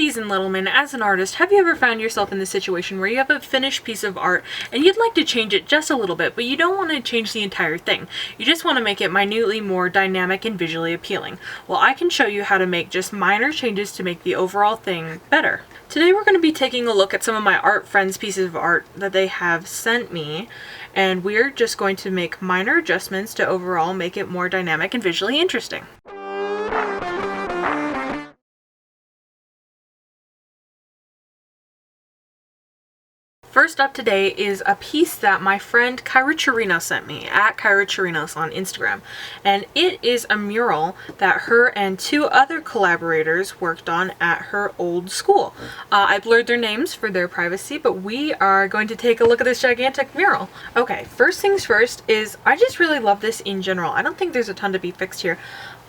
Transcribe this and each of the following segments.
Ladies and gentlemen, as an artist, have you ever found yourself in the situation where you have a finished piece of art and you'd like to change it just a little bit, but you don't want to change the entire thing? You just want to make it minutely more dynamic and visually appealing. Well, I can show you how to make just minor changes to make the overall thing better. Today we're going to be taking a look at some of my art friends' pieces of art that they have sent me, and we're just going to make minor adjustments to overall make it more dynamic and visually interesting. First up today is a piece that my friend Kyra Chirino sent me, at Kyra Chirinos on Instagram. And it is a mural that her and two other collaborators worked on at her old school. I blurred their names for their privacy, but we are going to take a look at this gigantic mural. Okay, first things first is I just really love this in general. I don't think there's a ton to be fixed here.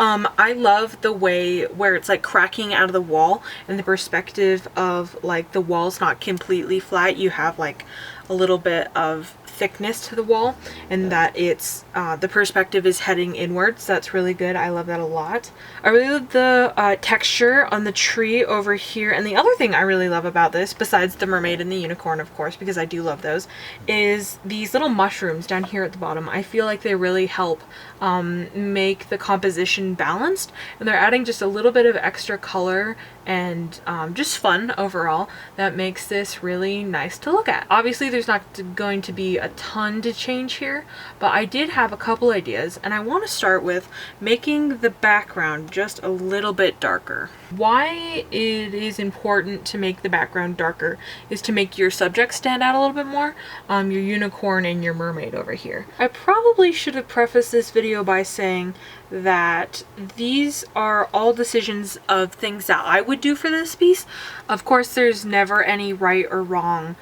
I love the way where it's like cracking out of the wall and the perspective of like the wall's not completely flat. You have like a little bit of thickness to the wall and that it's the perspective is heading inwards. That's really good. I love that a lot. I really love the texture on the tree over here, and the other thing I really love about this, besides the mermaid and the unicorn of course, because I do love those, is these little mushrooms down here at the bottom. I feel like they really help make the composition balanced, and they're adding just a little bit of extra color and just fun overall that makes this really nice to look at. Obviously there's not going to be a ton to change here, but I did have a couple ideas, and I want to start with making the background just a little bit darker. Why it is important to make the background darker is to make your subject stand out a little bit more, your unicorn and your mermaid over here. I probably should have prefaced this video by saying that these are all decisions of things that I would do for this piece. Of course, there's never any right or wrong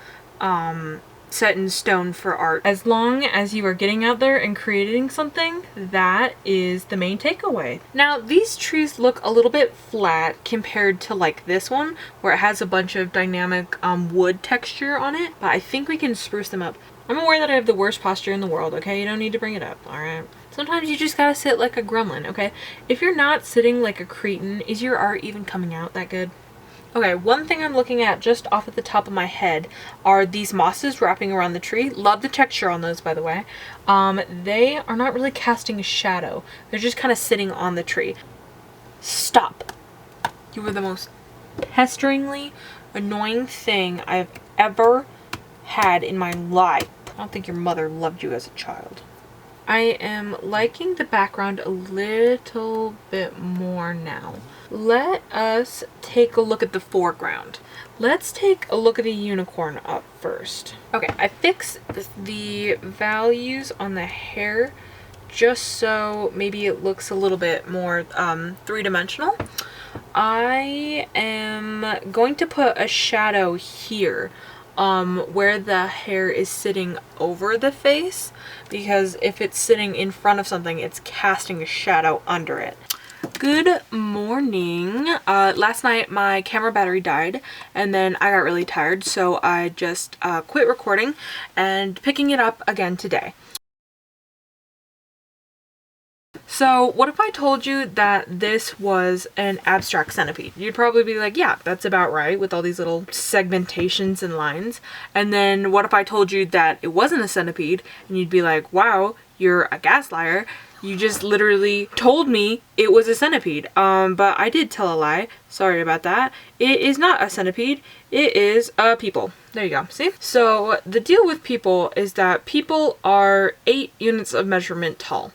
set in stone for art. As long as you are getting out there and creating something, that is the main takeaway. Now, these trees look a little bit flat compared to like this one, where it has a bunch of dynamic wood texture on it, but I think we can spruce them up. I'm aware that I have the worst posture in the world, okay? You don't need to bring it up, alright? Sometimes you just gotta sit like a gremlin, okay? If you're not sitting like a cretin, is your art even coming out that good? Okay, one thing I'm looking at just off at the top of my head are these mosses wrapping around the tree. Love the texture on those, by the way. They are not really casting a shadow. They're just kind of sitting on the tree. Stop. You were the most pesteringly annoying thing I've ever had in my life. I don't think your mother loved you as a child. I am liking the background a little bit more now. Let us take a look at the foreground. Let's take a look at the unicorn up first. Okay, I fixed the values on the hair just so maybe it looks a little bit more three-dimensional. I am going to put a shadow here where the hair is sitting over the face, because if it's sitting in front of something, it's casting a shadow under it. Good morning. Last night my camera battery died and then I got really tired, so I just quit recording and picking it up again today. So what if I told you that this was an abstract centipede? You'd probably be like, yeah, that's about right, with all these little segmentations and lines. And then what if I told you that it wasn't a centipede? And you'd be like, wow, you're a gaslighter. You just literally told me it was a centipede. But I did tell a lie. Sorry about that. It is not a centipede. It is a people. There you go. See? So the deal with people is that people are 8 units of measurement tall.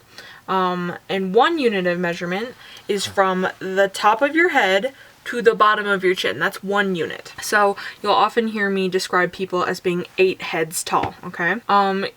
And 1 unit of measurement is from the top of your head to the bottom of your chin. That's 1 unit. So you'll often hear me describe people as being 8 heads tall, okay?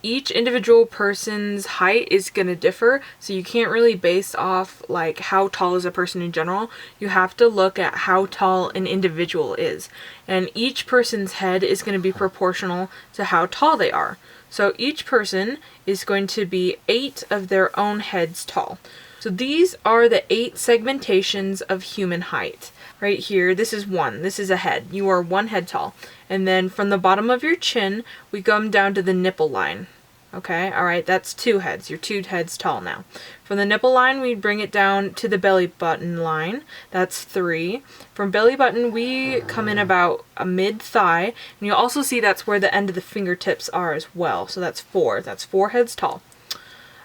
Each individual person's height is gonna differ, so you can't really base off like how tall is a person in general. You have to look at how tall an individual is. And each person's head is gonna be proportional to how tall they are. So each person is going to be 8 of their own heads tall. So these are the 8 segmentations of human height. Right here, this is 1. This is a head. You are 1 head tall. And then from the bottom of your chin, we come down to the nipple line. Okay, all right, that's 2 heads. You're 2 heads tall now. From the nipple line, we bring it down to the belly button line. That's 3. From belly button, we come in about a mid-thigh. And you'll also see that's where the end of the fingertips are as well. So that's 4. That's 4 heads tall.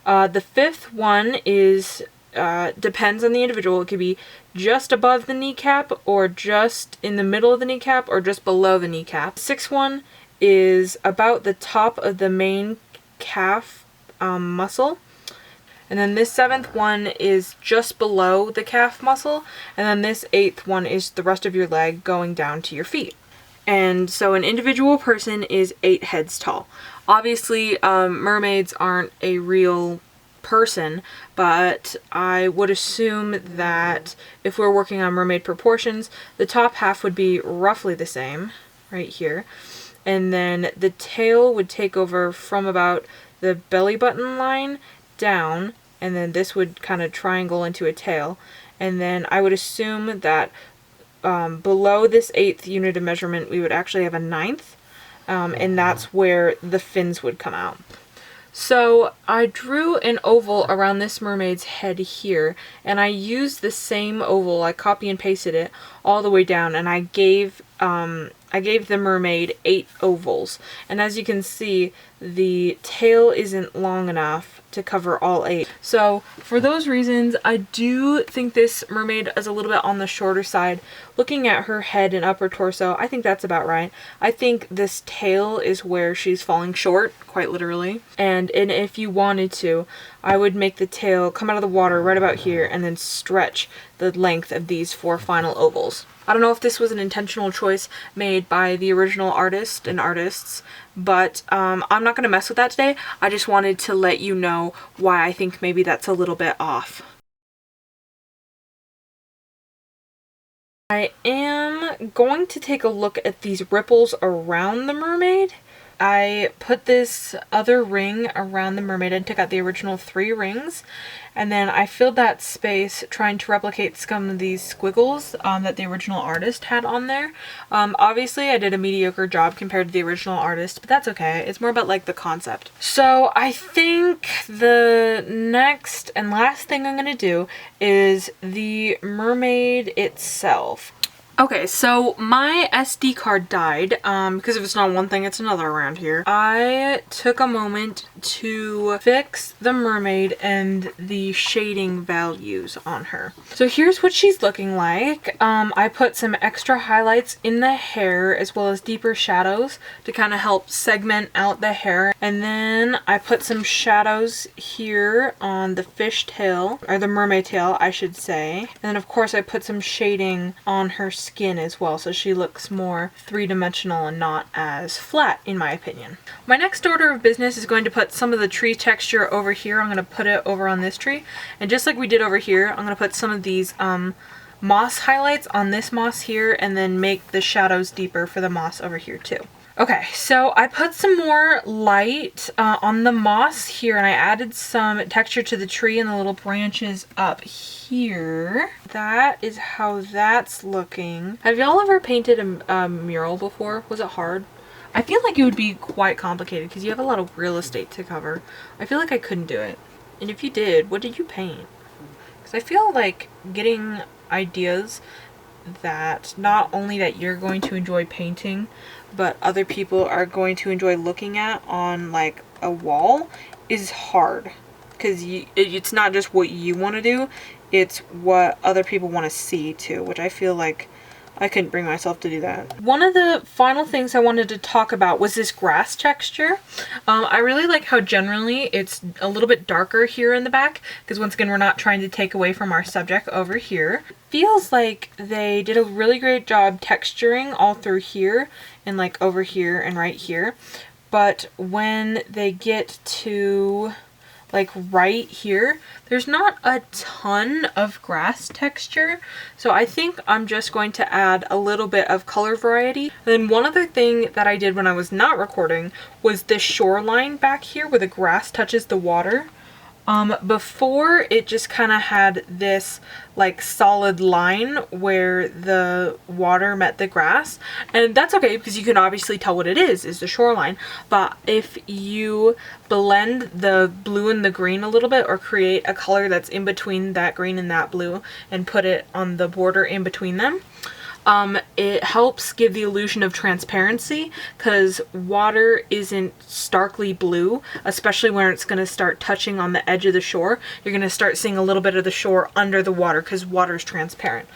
The 5th one is, depends on the individual. It could be just above the kneecap, or just in the middle of the kneecap, or just below the kneecap. The 6th one is about the top of the main calf muscle, and then this 7th one is just below the calf muscle, and then this 8th one is the rest of your leg going down to your feet. And so an individual person is 8 heads tall. Obviously, mermaids aren't a real person, but I would assume that if we're working on mermaid proportions, the top half would be roughly the same right here. And then the tail would take over from about the belly button line down, and then this would kind of triangle into a tail. And then I would assume that below this 8th unit of measurement, we would actually have a 9th, and that's where the fins would come out. So I drew an oval around this mermaid's head here, and I used the same oval, I copy and pasted it all the way down, and I gave the mermaid 8 ovals. And as you can see, the tail isn't long enough to cover all 8. So for those reasons, I do think this mermaid is a little bit on the shorter side. Looking at her head and upper torso, I think that's about right. I think this tail is where she's falling short, quite literally. And if you wanted to, I would make the tail come out of the water right about here and then stretch the length of these 4 final ovals. I don't know if this was an intentional choice made by the original artist and artists, but I'm not going to mess with that today. I just wanted to let you know why I think maybe that's a little bit off. I am going to take a look at these ripples around the mermaid. I put this other ring around the mermaid and took out the original 3 rings, and then I filled that space trying to replicate some of these squiggles that the original artist had on there. Obviously I did a mediocre job compared to the original artist, but that's okay. It's more about like the concept. So I think the next and last thing I'm gonna do is the mermaid itself. Okay, so my SD card died, because if it's not one thing, it's another around here. I took a moment to fix the mermaid and the shading values on her. So here's what she's looking like. I put some extra highlights in the hair as well as deeper shadows to kind of help segment out the hair. And then I put some shadows here on the fish tail, or the mermaid tail, I should say. And then of course I put some shading on her skin as well, so she looks more three-dimensional and not as flat, in my opinion. My next order of business is going to put some of the tree texture over here. I'm going to put it over on this tree, and just like we did over here, I'm going to put some of these moss highlights on this moss here, and then make the shadows deeper for the moss over here too. Okay, so I put some more light on the moss here, and I added some texture to the tree and the little branches up here. That is how that's looking. Have y'all ever painted a mural before? Was it hard? I feel like it would be quite complicated because you have a lot of real estate to cover. I feel like I couldn't do it. And if you did, what did you paint? Because I feel like getting ideas that not only that you're going to enjoy painting, but other people are going to enjoy looking at on like a wall is hard, because it's not just what you want to do, it's what other people want to see too, which I feel like I couldn't bring myself to do that. One of the final things I wanted to talk about was this grass texture. I really like how generally it's a little bit darker here in the back, because once again we're not trying to take away from our subject over here. Feels like they did a really great job texturing all through here and like over here and right here, but when they get to like right here, there's not a ton of grass texture, so I think I'm just going to add a little bit of color variety. And then one other thing that I did when I was not recording was this shoreline back here where the grass touches the water. Before it just kind of had this like solid line where the water met the grass, and that's okay because you can obviously tell what it is the shoreline. But if you blend the blue and the green a little bit, or create a color that's in between that green and that blue and put it on the border in between them, it helps give the illusion of transparency, because water isn't starkly blue, especially when it's going to start touching on the edge of the shore. You're going to start seeing a little bit of the shore under the water because water is transparent.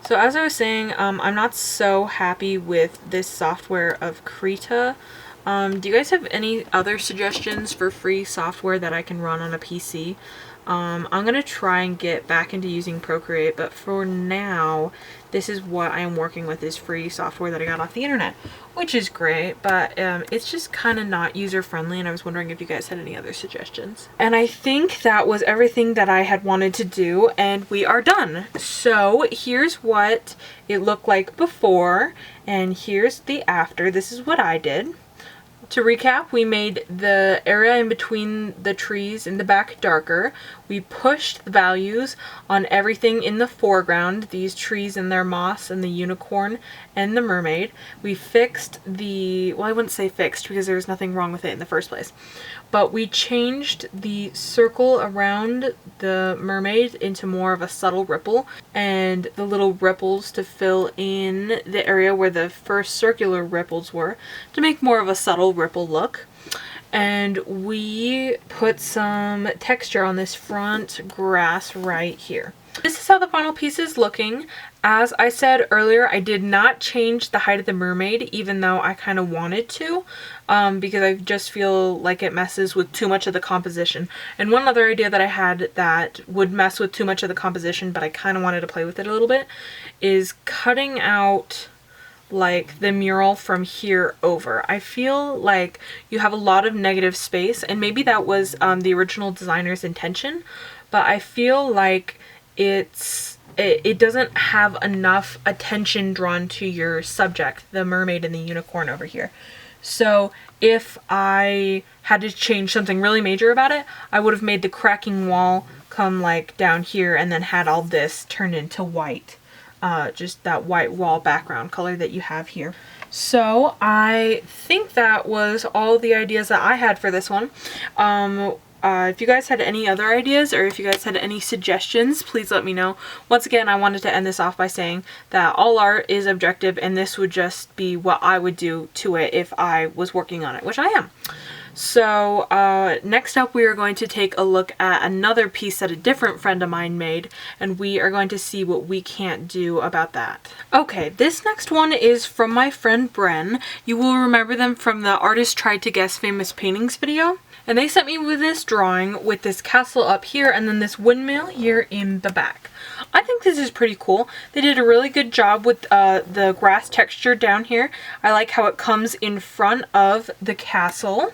So as I was saying, I'm not so happy with this software of Krita. Do you guys have any other suggestions for free software that I can run on a PC? I'm going to try and get back into using Procreate, but for now, this is what I am working with, is free software that I got off the internet, which is great, but it's just kind of not user-friendly, and I was wondering if you guys had any other suggestions. And I think that was everything that I had wanted to do, and we are done. So here's what it looked like before, and here's the after. This is what I did. To recap, we made the area in between the trees in the back darker. We pushed the values on everything in the foreground, these trees and their moss and the unicorn and the mermaid. We fixed the, well, I wouldn't say fixed because there was nothing wrong with it in the first place, but we changed the circle around the mermaid into more of a subtle ripple, and the little ripples to fill in the area where the first circular ripples were, to make more of a subtle ripple look. And we put some texture on this front grass right here. This is how the final piece is looking. As I said earlier, I did not change the height of the mermaid, even though I kind of wanted to, because I just feel like it messes with too much of the composition. And one other idea that I had that would mess with too much of the composition, but I kind of wanted to play with it a little bit, is cutting out like the mural from here over. I feel like you have a lot of negative space, and maybe that was the original designer's intention, but I feel like it doesn't have enough attention drawn to your subject, the mermaid and the unicorn over here. So if I had to change something really major about it, I would have made the cracking wall come like down here and then had all this turned into white. Just that white wall background color that you have here. So I think that was all the ideas that I had for this one. If you guys had any other ideas, or if you guys had any suggestions, please let me know. Once again, I wanted to end this off by saying that all art is objective, and this would just be what I would do to it if I was working on it, which I am. So next up, we are going to take a look at another piece that a different friend of mine made, and we are going to see what we can't do about that. Okay, this next one is from my friend Bren. You will remember them from the Artist Tried to Guess Famous Paintings video. And they sent me with this drawing with this castle up here and then this windmill here in the back. I think this is pretty cool. They did a really good job with the grass texture down here. I like how it comes in front of the castle.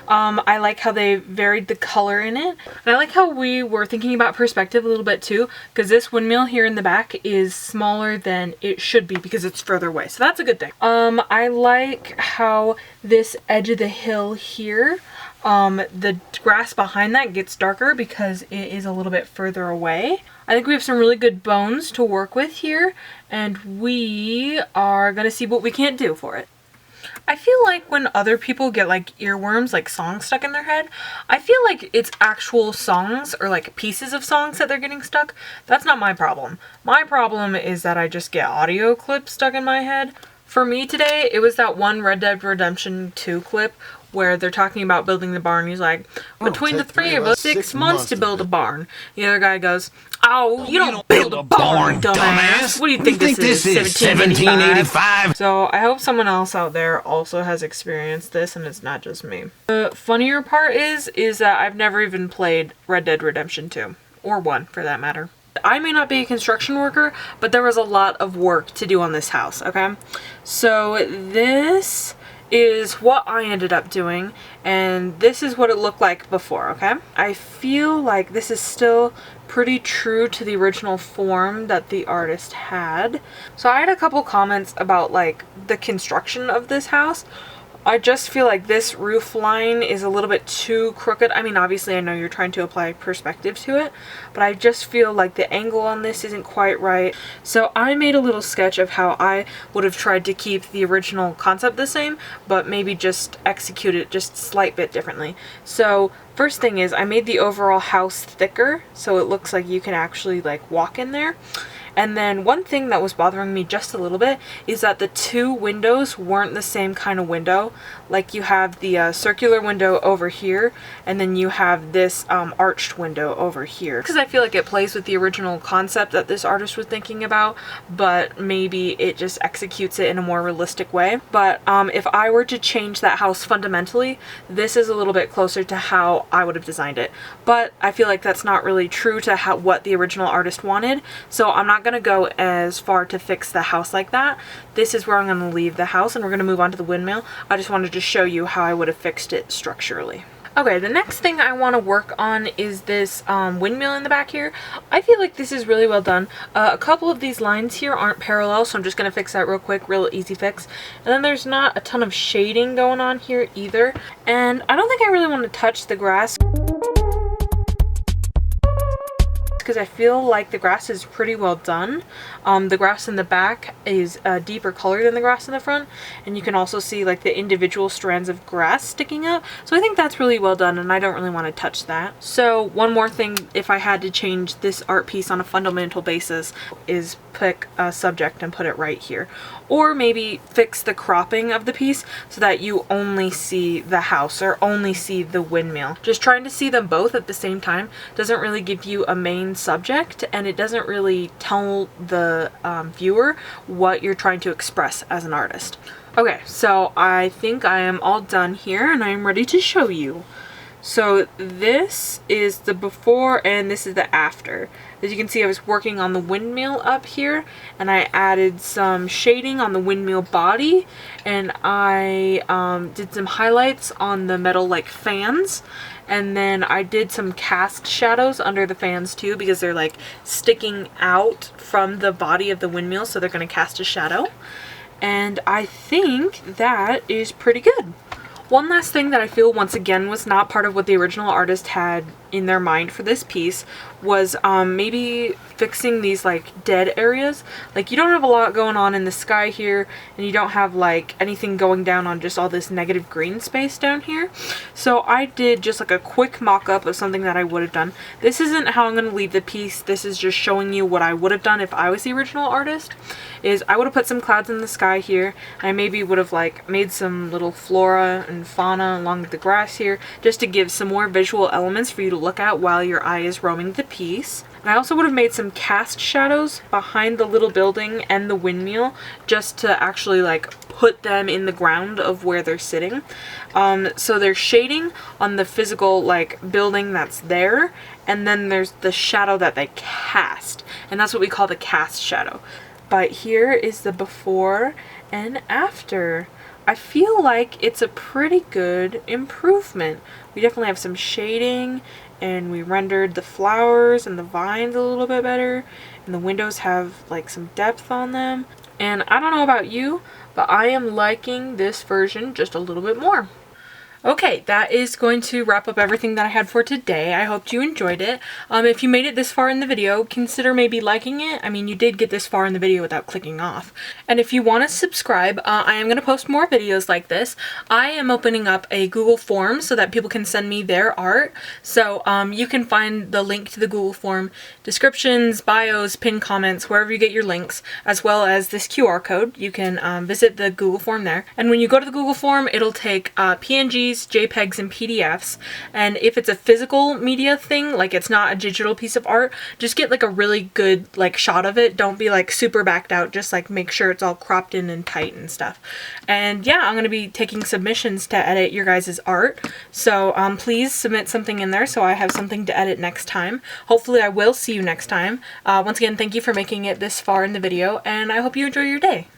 I like how they varied the color in it. And I like how we were thinking about perspective a little bit too, because this windmill here in the back is smaller than it should be because it's further away. So that's a good thing. I like how this edge of the hill here, the grass behind that gets darker because it is a little bit further away. I think we have some really good bones to work with here, and we are going to see what we can't do for it. I feel like when other people get like earworms, like songs stuck in their head, I feel like it's actual songs or like pieces of songs that they're getting stuck. That's not my problem. My problem is that I just get audio clips stuck in my head. For me today, it was that one Red Dead Redemption 2 clip where they're talking about building the barn. He's like, between the three of us, 6 months to build a barn. The other guy goes, oh, you don't build a barn, dumbass. What do you think this is, 1785? So I hope someone else out there also has experienced this and it's not just me. The funnier part is that I've never even played Red Dead Redemption 2, or 1 for that matter. I may not be a construction worker, but there was a lot of work to do on this house, okay? So this is what I ended up doing, and this is what it looked like before, okay? I feel like this is still pretty true to the original form that the artist had. So I had a couple comments about like the construction of this house. I just feel like this roof line is a little bit too crooked. I mean, obviously I know you're trying to apply perspective to it, but I just feel like the angle on this isn't quite right. So I made a little sketch of how I would have tried to keep the original concept the same, but maybe just execute it just a slight bit differently. So first thing is I made the overall house thicker so it looks like you can actually like walk in there. And then one thing that was bothering me just a little bit is that the two windows weren't the same kind of window. Like you have the circular window over here, and then you have this arched window over here. Because I feel like it plays with the original concept that this artist was thinking about, but maybe it just executes it in a more realistic way. But if I were to change that house fundamentally, this is a little bit closer to how I would have designed it. But I feel like that's not really true to what the original artist wanted, so I'm not going to go as far to fix the house like that. This is where I'm going to leave the house, and we're going to move on to the windmill. I just wanted to show you how I would have fixed it structurally. Okay, the next thing I want to work on is this windmill in the back here. I feel like this is really well done. A couple of these lines here aren't parallel, so I'm just going to fix that real quick, real easy fix. And then there's not a ton of shading going on here either. And I don't think I really want to touch the grass, because I feel like the grass is pretty well done. The grass in the back is a deeper color than the grass in the front, and you can also see like the individual strands of grass sticking up. So I think that's really well done, and I don't really want to touch that. So one more thing, if I had to change this art piece on a fundamental basis, is pick a subject and put it right here. Or maybe fix the cropping of the piece so that you only see the house or only see the windmill. Just trying to see them both at the same time doesn't really give you a main subject, and it doesn't really tell the viewer what you're trying to express as an artist. Okay, so I think I am all done here and I'm ready to show you. So this is the before and this is the after. As you can see, I was working on the windmill up here, and I added some shading on the windmill body, and I did some highlights on the metal like fans, and then I did some cast shadows under the fans too, because they're like sticking out from the body of the windmill, so they're going to cast a shadow. And I think that is pretty good. One last thing that I feel once again was not part of what the original artist had in their mind for this piece was maybe fixing these like dead areas. Like you don't have a lot going on in the sky here, and you don't have like anything going down on just all this negative green space down here. So I did just like a quick mock-up of something that I would have done. This isn't how I'm going to leave the piece. This is just showing you what I would have done if I was the original artist. Is I would have put some clouds in the sky here. I maybe would have like made some little flora and fauna along the grass here, just to give some more visual elements for you to look at while your eye is roaming the piece. And I also would have made some cast shadows behind the little building and the windmill, just to actually like put them in the ground of where they're sitting. So there's shading on the physical like building that's there, and then there's the shadow that they cast, and that's what we call the cast shadow. But here is the before and after. I feel like it's a pretty good improvement. We definitely have some shading, and we rendered the flowers and the vines a little bit better, and the windows have like some depth on them. And I don't know about you, but I am liking this version just a little bit more. Okay, that is going to wrap up everything that I had for today. I hope you enjoyed it. If you made it this far in the video, consider maybe liking it. I mean, you did get this far in the video without clicking off. And if you want to subscribe, I am going to post more videos like this. I am opening up a Google form so that people can send me their art. So you can find the link to the Google form, descriptions, bios, pinned comments, wherever you get your links, as well as this QR code. You can visit the Google form there. And when you go to the Google form, it'll take PNGs, JPEGs, and PDFs. And if it's a physical media thing, like it's not a digital piece of art, just get like a really good like shot of it. Don't be like super backed out, just like make sure it's all cropped in and tight and stuff. And yeah, I'm going to be taking submissions to edit your guys' art, so please submit something in there so I have something to edit next time. Hopefully I will see you next time. Once again, thank you for making it this far in the video, and I hope you enjoy your day.